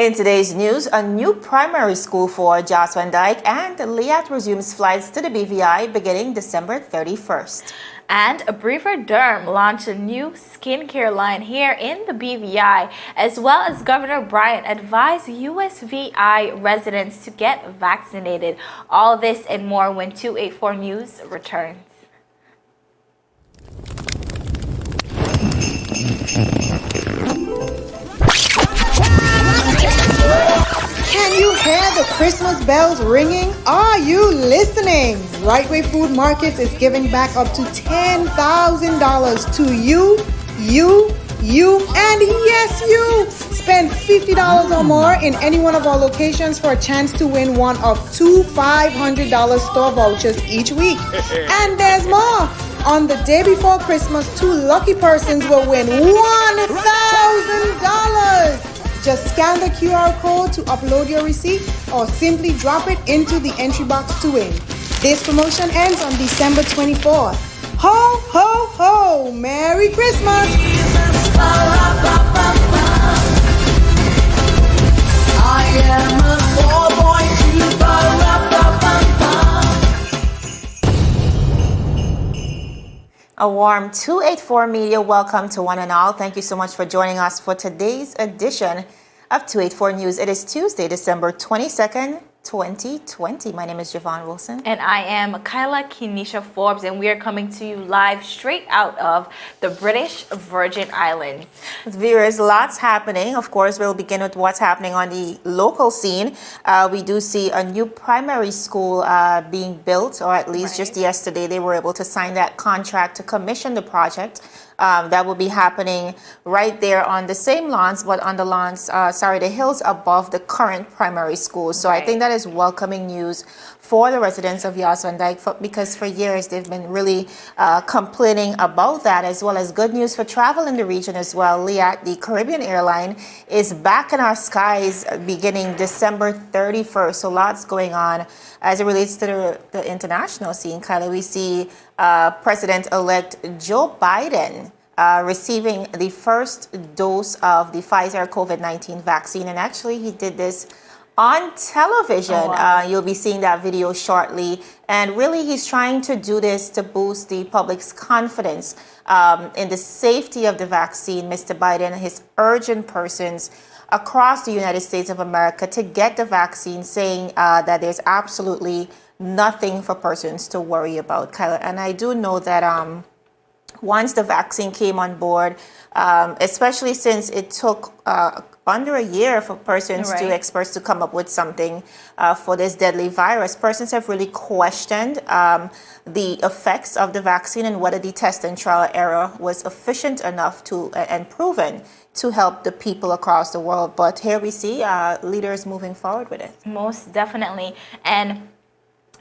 In today's news, a new primary school for Joshua Dyke and LIAT resumes flights to the BVI beginning December 31st. And Brivaderm launched a new skincare line here in the BVI, as well as Governor Bryan advised USVI residents to get vaccinated. All this and more when 284 News returns. Can you hear the Christmas bells ringing? Are you listening? Rightway Food Markets is giving back up to $10,000 to you, and yes, you. Spend $50 or more in any one of our locations for a chance to win one of two $500 store vouchers each week. And there's more. On the day before Christmas, 2 lucky persons will win $1,000. Just scan the QR code to upload your receipt or simply drop it into the entry box to win. This promotion ends on December 24th. Ho, ho, ho! Merry Christmas! I am a poor boy A warm 284 Media welcome to one and all. Thank you so much for joining us for today's edition of 284 News. It is Tuesday, December 22nd, 2020. My name is Javon Wilson. And I am Kyla Kenesha Forbes, and we are coming to you live straight out of the British Virgin Islands. Viewers, lots happening. Of course, we'll begin with what's happening on the local scene. We do see a new primary school being built, or at least just yesterday they were able to sign that contract to commission the project. That will be happening right there on the same lawns, but on the lawns, the hills above the current primary school. So I think that is welcoming news for the residents of Joshua Dyke, because for years they've been really complaining about that, as well as good news for travel in the region as well. LIAT, the Caribbean airline, is back in our skies beginning December 31st. So lots going on as it relates to the international scene. Kyla, we see President-elect Joe Biden receiving the first dose of the Pfizer COVID-19 vaccine. And actually, he did this on television. Oh, wow. You'll be seeing that video shortly. And really, he's trying to do this to boost the public's confidence in the safety of the vaccine. Mr. Biden is urging persons across the United States of America to get the vaccine, saying that there's absolutely nothing for persons to worry about, Kyla. And I do know that once the vaccine came on board, especially since it took under a year for persons experts to come up with something for this deadly virus, persons have really questioned the effects of the vaccine and whether the test and trial error was efficient enough to and proven to help the people across the world. But here we see leaders moving forward with it. Most definitely. And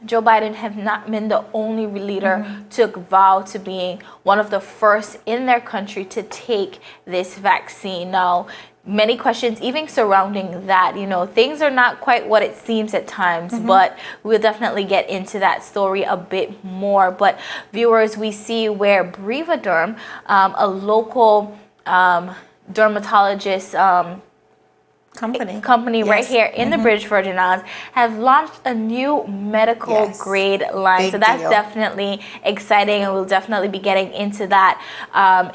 Joe Biden have not been the only leader to vow to being one of the first in their country to take this vaccine. Now, many questions even surrounding that. You know, things are not quite what it seems at times, but we'll definitely get into that story a bit more. But viewers, we see where Brivaderm, a local dermatologist company right here in the British Virgin Islands, have launched a new medical grade line. Big so that's deal. definitely exciting, and we'll definitely be getting into that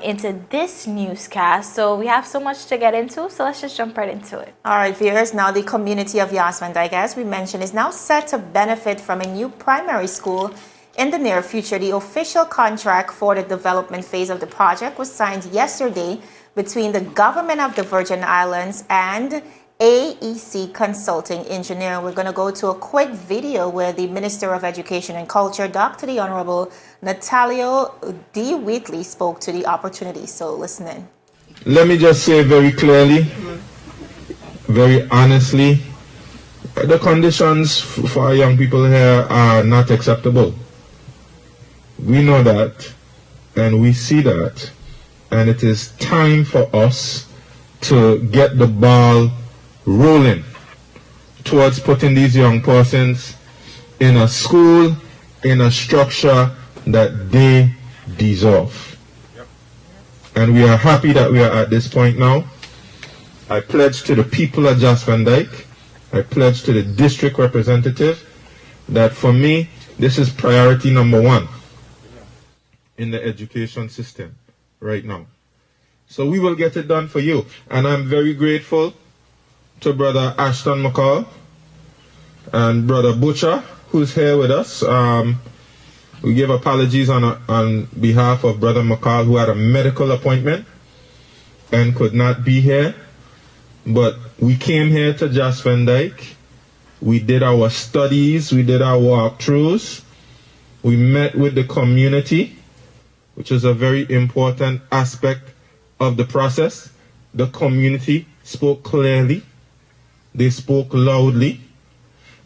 into this newscast. So we have so much to get into, so let's just jump right into it. All right, viewers, now the community of Joshua Dyke, as we mentioned, is now set to benefit from a new primary school in the near future. The official contract for the development phase of the project was signed yesterday between the government of the Virgin Islands and AEC Consulting Engineering. We're going to go to a quick video where the Minister of Education and Culture, Dr. the Honorable Natalio D. Wheatley, spoke to the opportunity. So listen in. Let me just say very clearly, very honestly, the conditions for our young people here are not acceptable. We know that, and we see that. And it is time for us to get the ball rolling towards putting these young persons in a school, in a structure that they deserve. And we are happy that we are at this point now. I pledge to the people of Jos Van Dyke, I pledge to the district representative that for me, this is priority number one in the education system right now. So we will get it done for you. And I'm very grateful to Brother Ashton McCall and Brother Butcher, who's here with us. We give apologies on behalf of Brother McCall, who had a medical appointment and could not be here. But we came here to Jos Van Dyke. We did our studies, we did our walkthroughs. We met with the community, which is a very important aspect of the process. The community spoke clearly. They spoke loudly.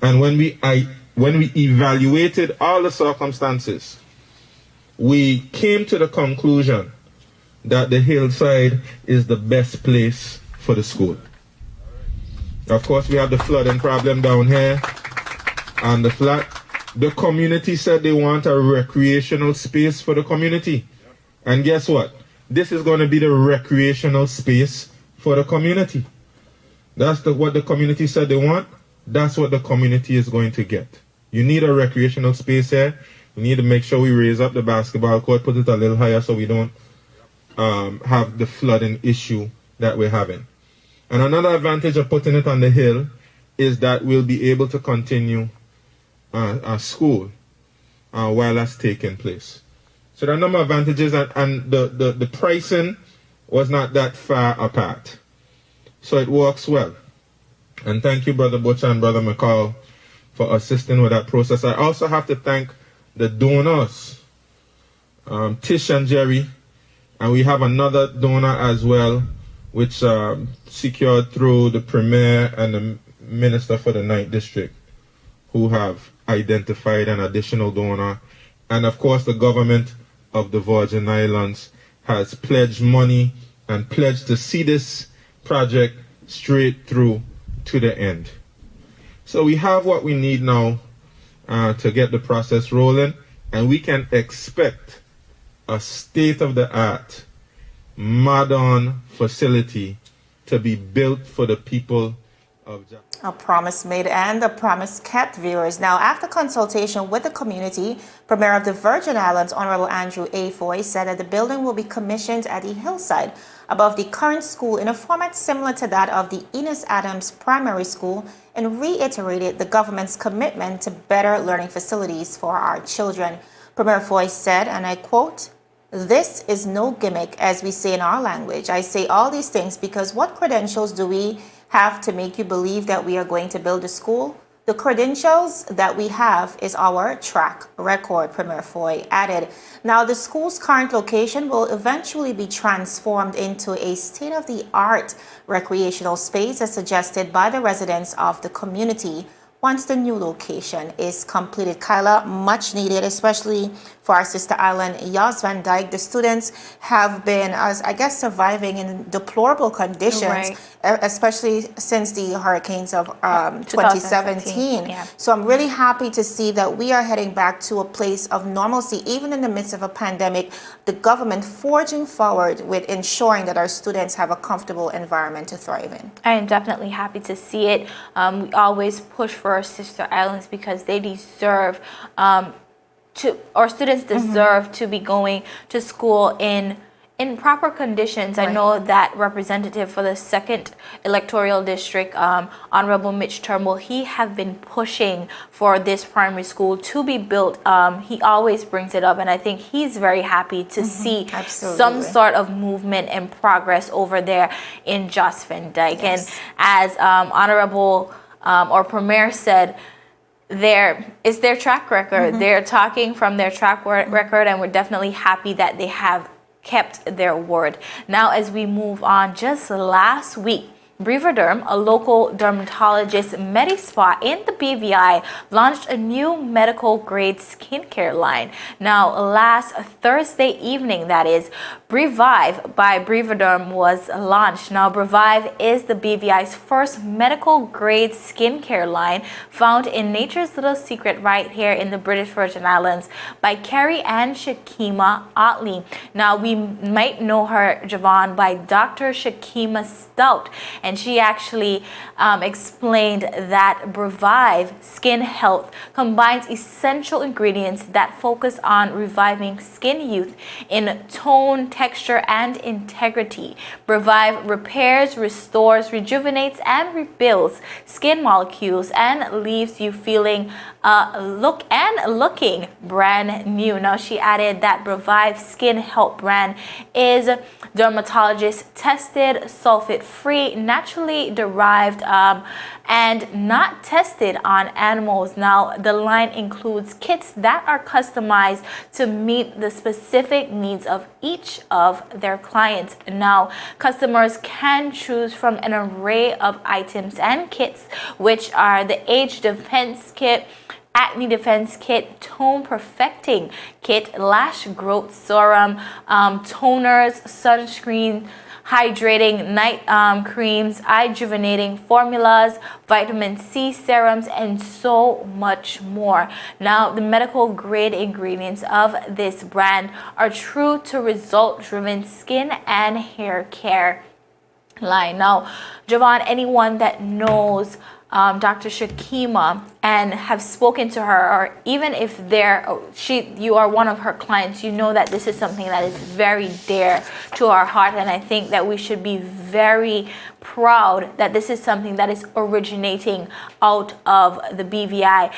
And when we evaluated all the circumstances, we came to the conclusion that the hillside is the best place for the school. Of course, we have the flooding problem down here on the flat. The community said they want a recreational space for the community. And guess what? This is going to be the recreational space for the community. That's what the community said they want. That's what the community is going to get. You need a recreational space here. We need to make sure we raise up the basketball court, put it a little higher so we don't have the flooding issue that we're having. And another advantage of putting it on the hill is that we'll be able to continue our school while that's taking place. So there are a number of advantages, and the pricing was not that far apart. So it works well. And thank you, Brother Butcher and Brother McCall, for assisting with that process. I also have to thank the donors, Tish and Jerry, and we have another donor as well, which secured through the Premier and the Minister for the 9th District, who have identified an additional donor. And of course, the government of the Virgin Islands has pledged money and pledged to see this project straight through to the end. So we have what we need now to get the process rolling, and we can expect a state-of-the-art modern facility to be built for the people of Japan. A promise made and a promise kept, viewers. Now, after consultation with the community, Premier of the Virgin Islands, Honorable Andrew A. Foy, said that the building will be commissioned at the hillside above the current school in a format similar to that of the Enos Adams Primary School, and reiterated the government's commitment to better learning facilities for our children. Premier Foy said, and I quote, "This is no gimmick, as we say in our language. I say all these things because what credentials do we have to make you believe that we are going to build a school? The credentials that we have is our track record," Premier Foy added. Now, the school's current location will eventually be transformed into a state-of-the-art recreational space as suggested by the residents of the community once the new location is completed. Kyla, much needed, especially for our sister island, Jos Van Dyke. The students have been, as I guess, surviving in deplorable conditions, especially since the hurricanes of 2017. Yeah. So I'm really happy to see that we are heading back to a place of normalcy, even in the midst of a pandemic. The government forging forward with ensuring that our students have a comfortable environment to thrive in. I am definitely happy to see it. We always push for our sister islands because they deserve our students deserve to be going to school in proper conditions. Right. I know that representative for the 2nd electoral district, Honorable Mitch Turnbull, he have been pushing for this primary school to be built. He always brings it up, and I think he's very happy to see some sort of movement and progress over there in Jos Van Dyke. Yes. And as Honorable or Premier said, it's their track record. They're talking from their track record, and we're definitely happy that they have kept their word. Now, as we move on, just last week, Brivaderm, a local dermatologist MediSpa in the BVI, launched a new medical-grade skincare line. Now, last Thursday evening, that is, Brivive by Brivaderm was launched. Now, Brivive is the BVI's first medical-grade skincare line found in Nature's Little Secret right here in the British Virgin Islands by Carrie Ann Shakima Otley. Now, we might know her, Javon, by Dr. Shakima Stout. and she actually explained that Brivaderm Skin Health combines essential ingredients that focus on reviving skin youth in tone, texture, and integrity. Brivaderm repairs, restores, rejuvenates, and rebuilds skin molecules and leaves you feeling looking brand new. Now, she added that Brivaderm Skin Health brand is dermatologist tested, sulfate free, naturally derived, and not tested on animals. Now, the line includes kits that are customized to meet the specific needs of each of their clients. Now, customers can choose from an array of items and kits, which are the age defense kit, acne defense kit, tone perfecting kit, lash growth serum, toners, sunscreen, hydrating night creams, eye rejuvenating formulas, vitamin C serums, and so much more. Now, the medical grade ingredients of this brand are true to result driven skin and hair care line. Now, Javon, anyone that knows Dr. Shakima and have spoken to her, or even if you are one of her clients, you know that this is something that is very dear to our heart, and I think that we should be very proud that this is something that is originating out of the BVI.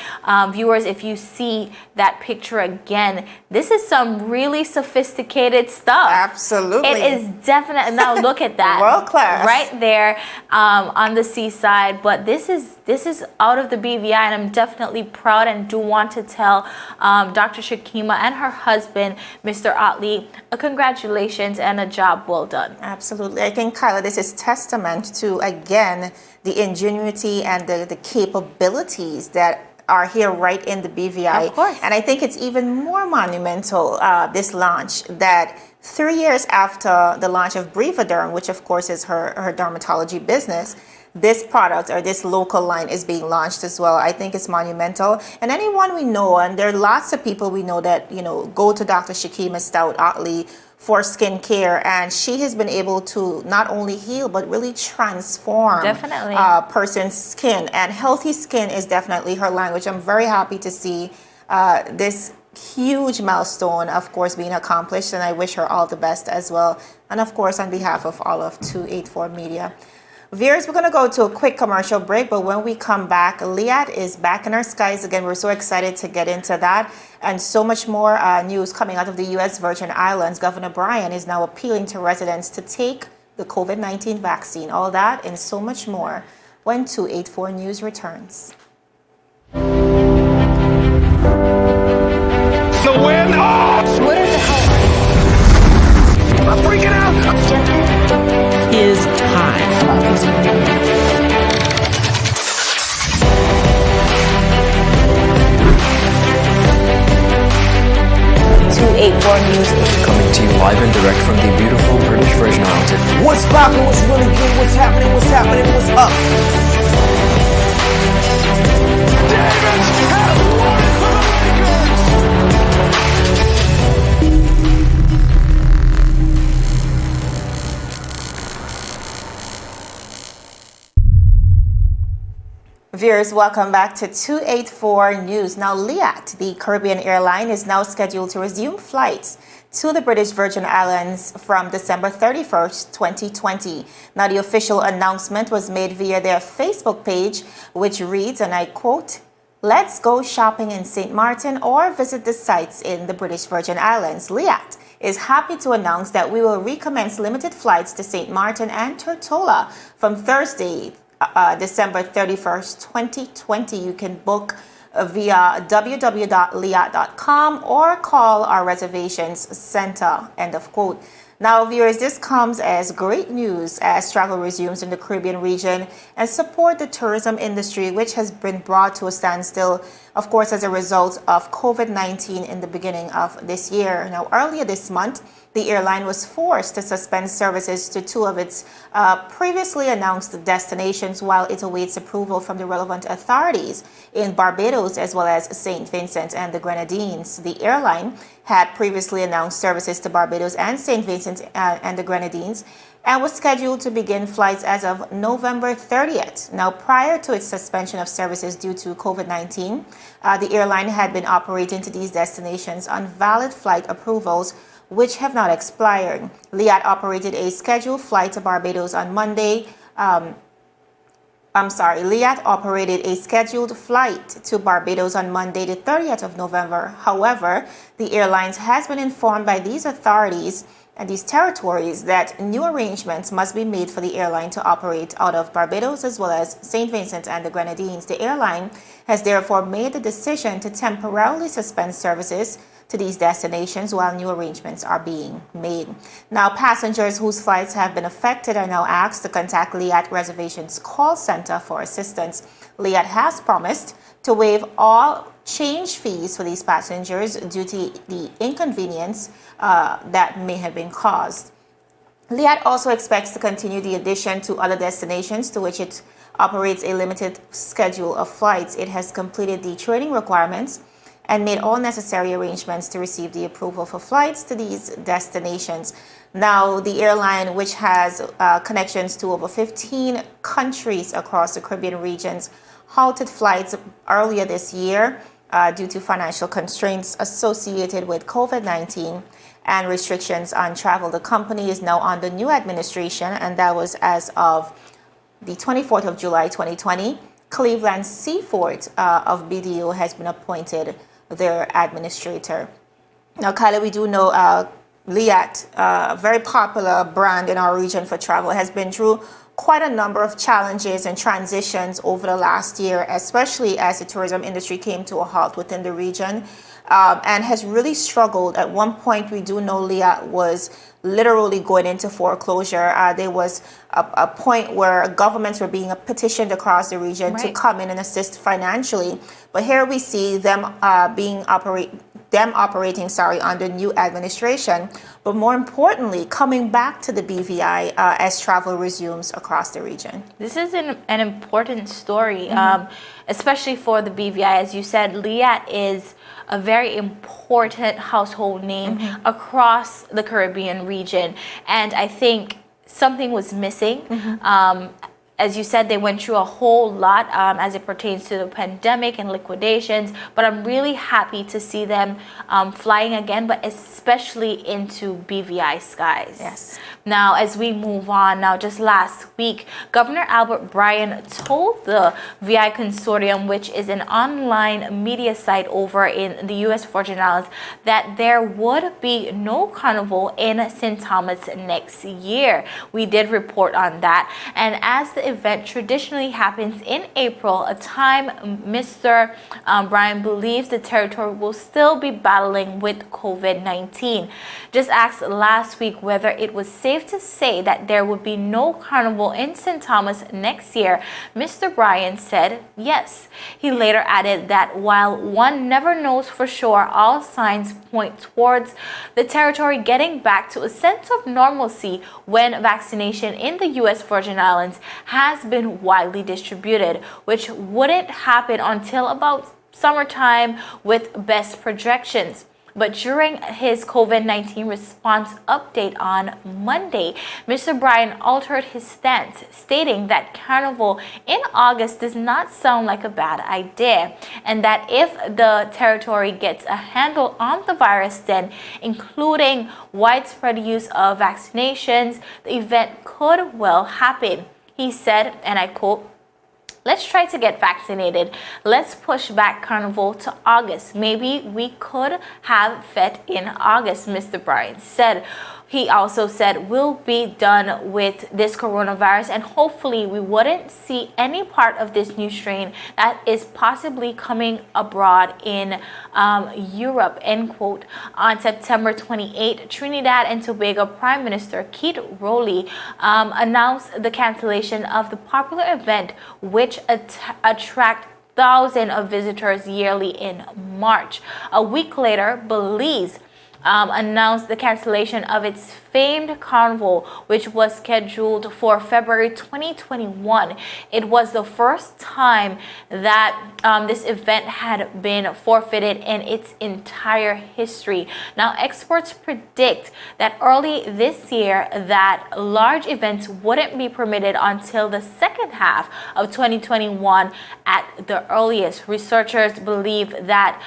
Viewers, if you see that picture again, this is some really sophisticated stuff. Absolutely. It is definitely, now look at that. World class. Right there on the seaside, but this is out of the BVI, and I'm definitely proud and do want to tell Dr. Shakima and her husband, Mr. Otley, congratulations and a job well done. Absolutely. I think, Kyla, this is testament to, again, the ingenuity and the capabilities that are here right in the BVI. Of course. And I think it's even more monumental, this launch, that 3 years after the launch of Brivaderm, which of course is her dermatology business, this product or this local line is being launched as well. I think it's monumental. And anyone we know, and there are lots of people we know that, go to Dr. Shakima Stout Otley for skincare, and she has been able to not only heal but really transform Definitely. a person's skin. And healthy skin is definitely her language. I'm very happy to see this huge milestone, of course, being accomplished, and I wish her all the best as well. And of course, on behalf of all of 284 Media. Viewers, we're going to go to a quick commercial break, but when we come back, LIAT is back in our skies again. We're so excited to get into that and so much more news coming out of the U.S. Virgin Islands. Governor Bryan is now appealing to residents to take the COVID-19 vaccine. All that and so much more when 284 News returns. The win! Oh! What are the hell? I'm freaking out! Is time. 284 News. Coming to you live and direct from the beautiful British Virgin Islands. What's poppin'? What's really good? What's happening? What's happening? What's up? Davis has won it for the Viewers, welcome back to 284 News. Now, LIAT, the Caribbean airline, is now scheduled to resume flights to the British Virgin Islands from December 31st, 2020. Now, the official announcement was made via their Facebook page, which reads, and I quote, "Let's go shopping in St. Martin or visit the sites in the British Virgin Islands. LIAT is happy to announce that we will recommence limited flights to St. Martin and Tortola from Thursday, December 31st, 2020. You can book via www.liat.com or call our reservations center." End of quote. Now, viewers, this comes as great news as travel resumes in the Caribbean region and support the tourism industry, which has been brought to a standstill, of course, as a result of COVID-19 in the beginning of this year. Now, earlier this month, the airline was forced to suspend services to two of its previously announced destinations while it awaits approval from the relevant authorities in Barbados as well as St. Vincent and the Grenadines. The airline had previously announced services to Barbados and St. Vincent and the Grenadines, and was scheduled to begin flights as of November 30th. Now, prior to its suspension of services due to COVID-19, the airline had been operating to these destinations on valid flight approvals, which have not expired. LIAT operated a scheduled flight to Barbados on Monday. LIAT operated a scheduled flight to Barbados on Monday, the 30th of November. However, the airlines has been informed by these authorities and these territories that new arrangements must be made for the airline to operate out of Barbados as well as St. Vincent and the Grenadines. The airline has therefore made the decision to temporarily suspend services to these destinations while new arrangements are being made. Now, passengers whose flights have been affected are now asked to contact LIAT Reservations Call Center for assistance. LIAT has promised to waive all change fees for these passengers due to the inconvenience that may have been caused. LIAT also expects to continue the addition to other destinations to which it operates a limited schedule of flights. It has completed the training requirements and made all necessary arrangements to receive the approval for flights to these destinations. Now, the airline, which has connections to over 15 countries across the Caribbean regions, halted flights earlier this year due to financial constraints associated with COVID-19 and restrictions on travel. The company is now under new administration, and that was as of the 24th of July 2020. Cleveland Seafort of BDO has been appointed their administrator. Now, Kyla, we do know LIAT, a very popular brand in our region for travel, has been through quite a number of challenges and transitions over the last year, especially as the tourism industry came to a halt within the region, and has really struggled. At one point, we do know LIAT was literally going into foreclosure. There was a point where governments were being petitioned across the region to come in and assist financially. But here we see them operating under new administration, but more importantly, coming back to the BVI as travel resumes across the region. This is an important story, especially for the BVI. As you said, LIAT is a very important household name across the Caribbean region. And I think something was missing. As you said, they went through a whole lot as it pertains to the pandemic and liquidations, but I'm really happy to see them flying again, but especially into BVI skies. Yes. Now, as we move on, now just last week, Governor Bryan told the VI Consortium, which is an online media site over in the U.S. Virgin Islands, that there would be no carnival in St. Thomas next year. We did report on that. And as the event traditionally happens in April, a time Mr. Bryan believes the territory will still be battling with COVID-19. Just asked last week whether it was safe to say that there would be no carnival in St. Thomas next year, Mr. Bryan said yes. He later added that while one never knows for sure, all signs point towards the territory getting back to a sense of normalcy when vaccination in the U.S. Virgin Islands has been widely distributed, which wouldn't happen until about summertime with best projections. But during his COVID-19 response update on Monday, Mr. Bryan altered his stance, stating that carnival in August does not sound like a bad idea, and that if the territory gets a handle on the virus, then including widespread use of vaccinations, the event could well happen. He said, and I quote, "Let's try to get vaccinated. Let's push back carnival to August. Maybe we could have Fete in August," Mr. Bryan said. He also said, "We'll be done with this coronavirus and hopefully we wouldn't see any part of this new strain that is possibly coming abroad in Europe," end quote. On September 28, Trinidad and Tobago Prime Minister Keith Rowley announced the cancellation of the popular event, which attract thousands of visitors yearly in March. A week later, Belize announced the cancellation of its famed carnival, which was scheduled for February 2021. It was the first time that this event had been forfeited in its entire history. Now, experts predict that early this year that large events wouldn't be permitted until the second half of 2021 at the earliest. Researchers believe that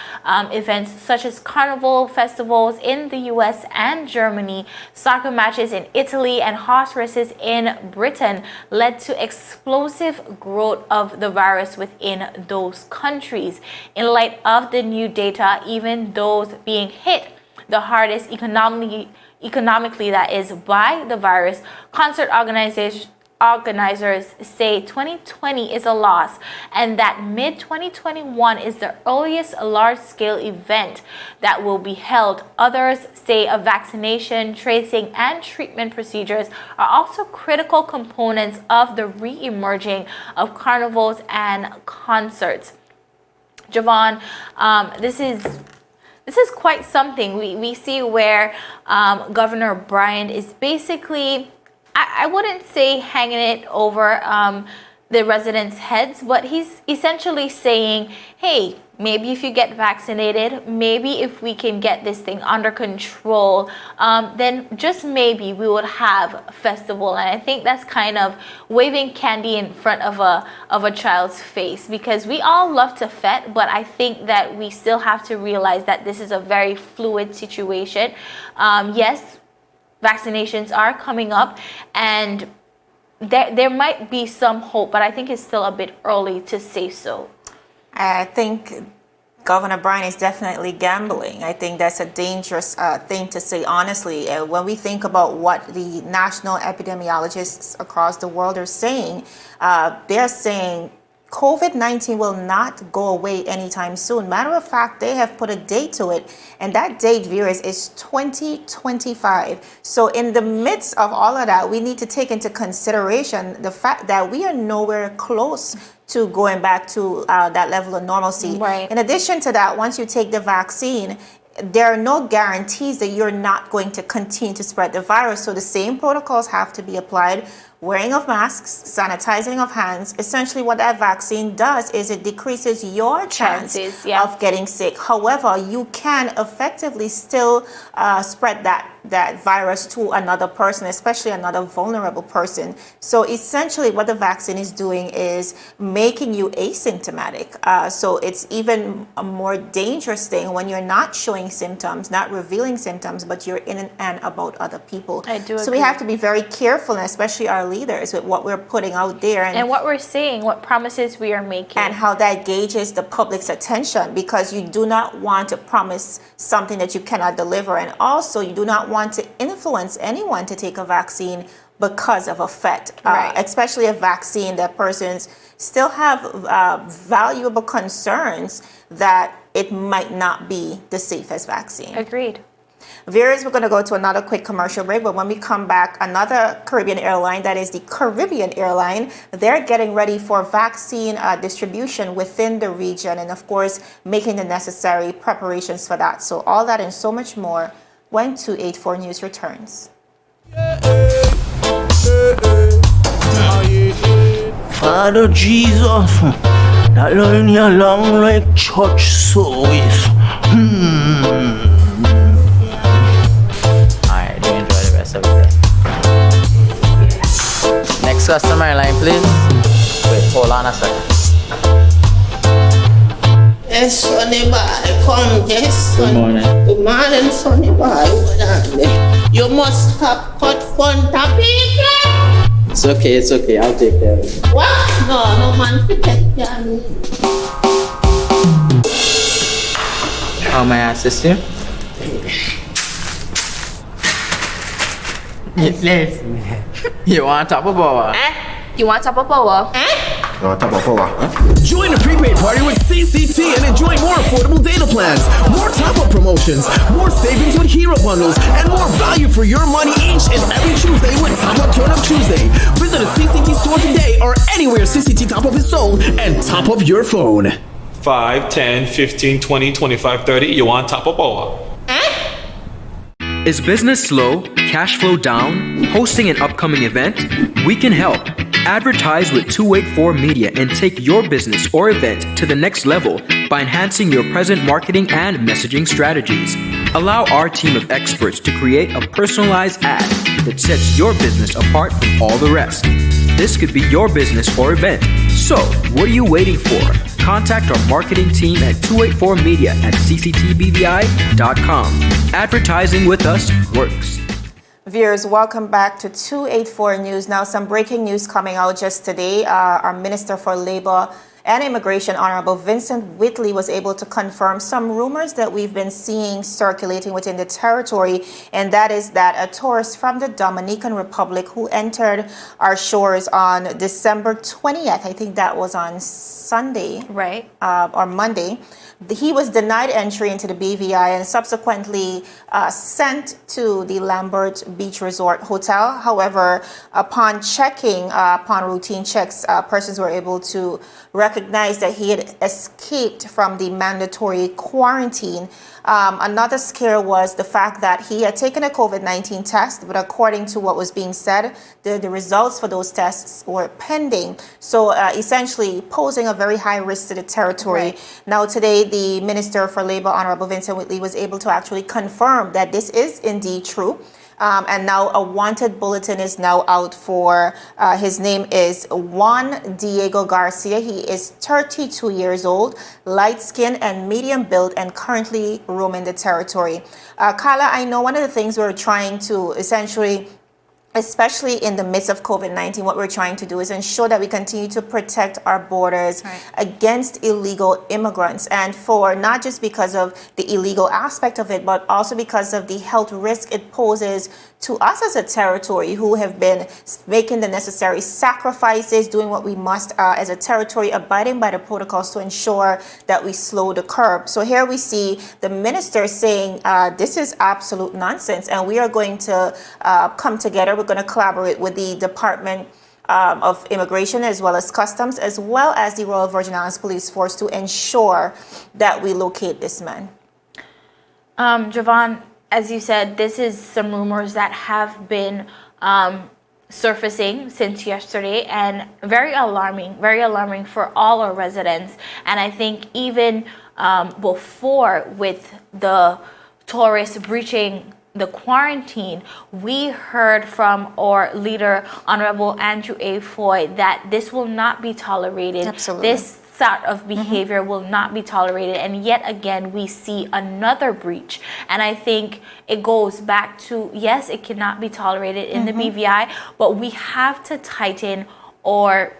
events such as carnival festivals in the US and Germany, soccer matches in Italy, and horse races in Britain led to explosive growth of the virus within those countries. In light of the new data, even those being hit the hardest economically, that is, by the virus, concert organizers say 2020 is a loss, and that mid-2021 is the earliest large-scale event that will be held. Others say a vaccination, tracing, and treatment procedures are also critical components of the re-emerging of carnivals and concerts. Javon, this is quite something. We see where Governor Bryan is basically, I wouldn't say hanging it over the residents' heads, but he's essentially saying, hey, maybe if you get vaccinated, maybe if we can get this thing under control, then just maybe we would have a festival. And I think that's kind of waving candy in front of a child's face, because we all love to fet, but I think that we still have to realize that this is a very fluid situation. Yes, vaccinations are coming up, and there might be some hope, but I think it's still a bit early to say so. I think Governor Bryan is definitely gambling. I think that's a dangerous thing to say, honestly. When we think about what the national epidemiologists across the world are saying, they're saying COVID-19 will not go away anytime soon. Matter of fact, they have put a date to it, and that date, viewers, is 2025. So in the midst of all of that, we need to take into consideration the fact that we are nowhere close to going back to that level of normalcy. Right. In addition to that, once you take the vaccine, there are no guarantees that you're not going to continue to spread the virus. So the same protocols have to be applied. Wearing of masks, sanitizing of hands. Essentially what that vaccine does is it decreases your chances of getting sick. However, you can effectively still spread that virus to another person, especially another vulnerable person. So essentially what the vaccine is doing is making you asymptomatic. So it's even a more dangerous thing when you're not showing symptoms, not revealing symptoms, but you're in and about other people. I do So agree. we have to be very careful, and especially our leaders, with what we're putting out there And what we're saying, what promises we are making. and how that gauges the public's attention, because you do not want to promise something that you cannot deliver. And also you do not want to influence anyone to take a vaccine because of a fet, especially a vaccine that persons still have valuable concerns that it might not be the safest vaccine. Agreed. Viewers, we're going to go to another quick commercial break, but when we come back, another Caribbean airline, that is the Caribbean airline, they're getting ready for vaccine distribution within the region, and of course, making the necessary preparations for that. So all that and so much more when 284 News returns. Father Jesus, that line here long like church service. Alright, you enjoy the rest of the day. Next customer line, please. Wait, hold on a second. Yes, Sonny boy, come, yes, Good Sonny. morning. Good morning, Sonny boy. Hold on there. You must have cut front of people. It's okay, I'll take care of it. What? No man to take care of me. How may I assist you? Yes. You want top of power? You want top of power? Join the prepaid party with CCT and enjoy more affordable data plans, more top-up promotions, more savings with hero bundles, and more value for your money each and every Tuesday with Top Up Turn Up Tuesday. Visit a CCT store today or anywhere CCT Top Up is sold and top up your phone. 5, 10, 15, 20, 25, 30. You want top of power? Is business slow, cash flow down, hosting an upcoming event? We can help. Advertise with 284 Media and take your business or event to the next level by enhancing your present marketing and messaging strategies. Allow our team of experts to create a personalized ad that sets your business apart from all the rest. This could be your business or event. So, what are you waiting for? Contact our marketing team at 284media at cctbvi.com. Advertising with us works. Viewers, welcome back to 284 News. Now, some breaking news coming out just today. Our Minister for Labor and Immigration, Honorable Vincent Whitley, was able to confirm some rumors that we've been seeing circulating within the territory, and that is that a tourist from the Dominican Republic who entered our shores on December 20th, I think that was on Sunday, Right. Or Monday, he was denied entry into the BVI and subsequently sent to the Lambert Beach Resort Hotel. However, upon checking, upon routine checks, persons were able to recognize that he had escaped from the mandatory quarantine. Another scare was the fact that he had taken a COVID-19 test, but according to what was being said, the results for those tests were pending. So essentially posing a very high risk to the territory. Right. Now today, the Minister for Labor, Honorable Vincent Whitley, was able to actually confirm that this is indeed true. And now a wanted bulletin is now out for, his name is Juan Diego Garcia. He is 32 years old, light-skinned and medium built, and currently roaming the territory. Kyla, I know one of the things we're trying to essentially, especially in the midst of COVID-19, what we're trying to do is ensure that we continue to protect our borders against illegal immigrants. And for not just because of the illegal aspect of it, but also because of the health risk it poses to us as a territory who have been making the necessary sacrifices, doing what we must as a territory, abiding by the protocols to ensure that we slow the curve. So here we see the minister saying this is absolute nonsense, and we are going to come together. We're going to collaborate with the Department of Immigration as well as Customs, as well as the Royal Virgin Islands Police Force, to ensure that we locate this man. Javon, as you said, this is some rumors that have been surfacing since yesterday, and very alarming for all our residents. And I think even before, with the tourists breaching the quarantine, we heard from our leader, Honorable Andrew A. Foy, that this will not be tolerated. Absolutely. This sort of behavior will not be tolerated, and yet again we see another breach. And I think it goes back to, yes, it cannot be tolerated in the BVI, but we have to tighten our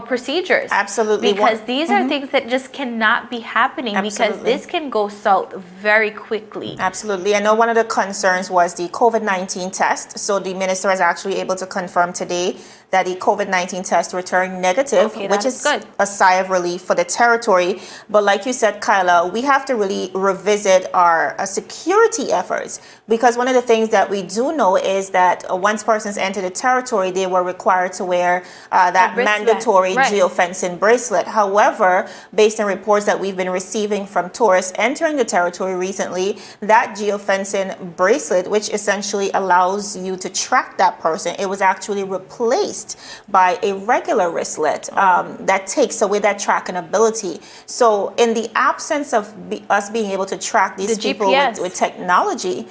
procedures. Absolutely. Because these are things that just cannot be happening. Absolutely. Because this can go south very quickly. Absolutely. I know one of the concerns was the COVID-19 test. So the minister is actually able to confirm today that the COVID-19 test returned negative, Okay, which that's is good. a sigh of relief for the territory. But like you said, Kyla, we have to really revisit our security efforts, because one of the things that we do know is that once persons enter the territory, they were required to wear that bracelet. mandatory Right. geofencing bracelet. However, based on reports that we've been receiving from tourists entering the territory recently, that geofencing bracelet, which essentially allows you to track that person, it was actually replaced by a regular wristlet that takes away that tracking ability. So in the absence of us being able to track these The people GPS. with technology,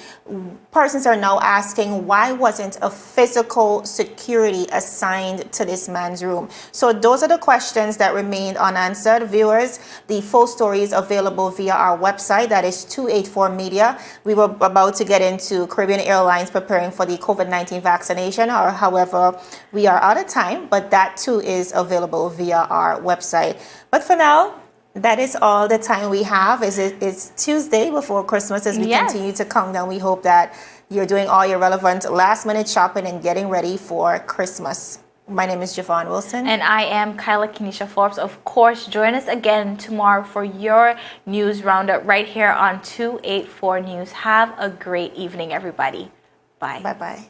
persons are now asking, why wasn't a physical security assigned to this man's room? So those are the questions that remained unanswered. Viewers, the full story is available via our website, that is 284 Media. We were about to get into Caribbean Airlines preparing for the COVID-19 vaccination, or however, we are out of time, but that too is available via our website. But for now, that is all the time we have. It's Tuesday before Christmas as we Yes. continue to count down. We hope that you're doing all your relevant last-minute shopping and getting ready for Christmas. My name is Javon Wilson. And I am Kyla Kenesha Forbes. Of course, join us again tomorrow for your news roundup right here on 284 News. Have a great evening, everybody. Bye. Bye-bye.